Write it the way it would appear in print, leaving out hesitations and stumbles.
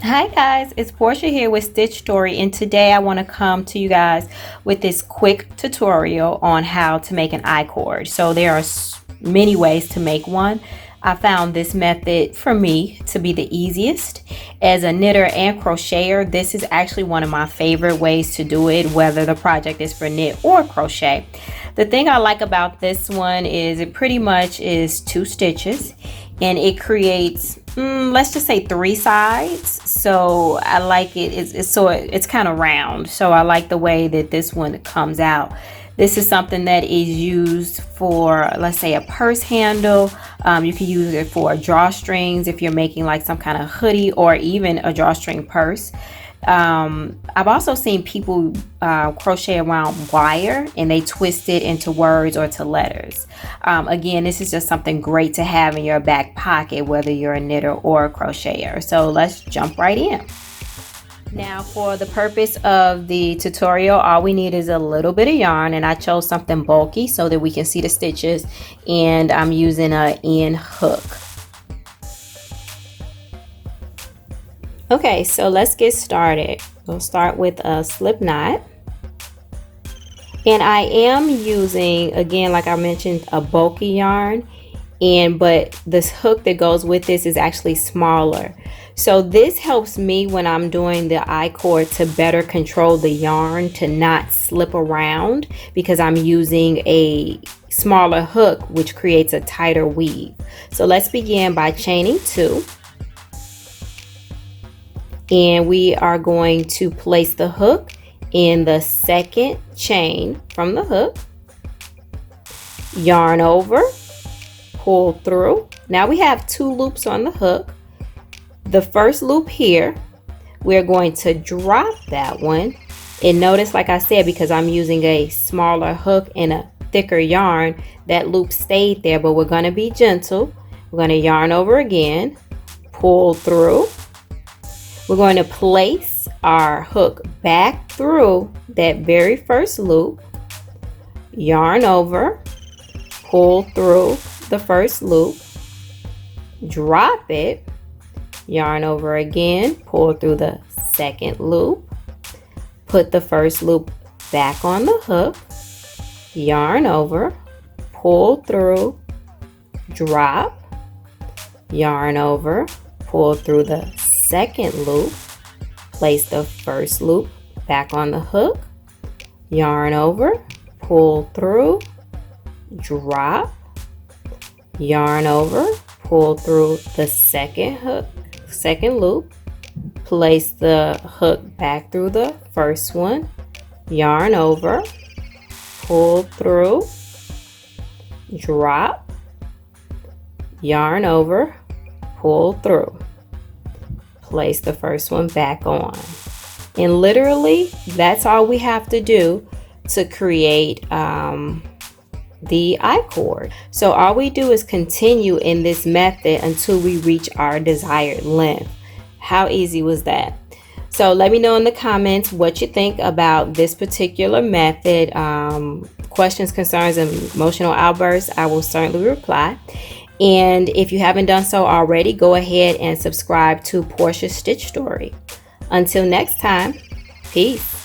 Hi guys, it's Portia here with Stitch Story, and today I want to come to you guys with this quick tutorial on how to make an I-cord. So there are many ways to make one. I found this method for me to be the easiest. As a knitter and crocheter, this is actually one of my favorite ways to do it, whether the project is for knit or crochet. The thing I like about this one is it pretty much is 2 stitches and it creates let's just say 3 sides. So I like it. It's kind of round, so I like the way that this one comes out. This is something that is used for, let's say, a purse handle. You can use it for drawstrings if you're making like some kind of hoodie or even a drawstring purse. I've also seen people crochet around wire and they twist it into words or to letters. Again, this is just something great to have in your back pocket, whether you're a knitter or a crocheter. So let's jump right in. Now for the purpose of the tutorial, all we need is a little bit of yarn, and I chose something bulky so that we can see the stitches, and I'm using an end hook. Okay, so let's get started. We'll start with a slip knot. And I am using, again, like I mentioned, a bulky yarn, but this hook that goes with this is actually smaller. So this helps me when I'm doing the I-cord to better control the yarn to not slip around, because I'm using a smaller hook which creates a tighter weave. So let's begin by chaining 2. And we are going to place the hook in the second chain from the hook, yarn over, pull through. Now we have 2 loops on the hook. The first loop here, we're going to drop that one, and notice, like I said, because I'm using a smaller hook and a thicker yarn, that loop stayed there, but we're going to be gentle. We're going to yarn over again, pull through. We're going to place our hook back through that very first loop, yarn over, pull through the first loop, drop it, yarn over again, pull through the second loop, put the first loop back on the hook, yarn over, pull through, drop, yarn over, pull through the second loop, place the first loop back on the hook, yarn over, pull through, drop, yarn over, pull through the second loop, place the hook back through the first one, yarn over, pull through, drop, yarn over, pull through, place the first one back on. And literally that's all we have to do to create the I-cord. So all we do is continue in this method until we reach our desired length. How easy was that? So let me know in the comments what you think about this particular method. Questions, concerns, and emotional outbursts, I will certainly reply. And if you haven't done so already, go ahead and subscribe to Portia's Stitch Story. Until next time, peace.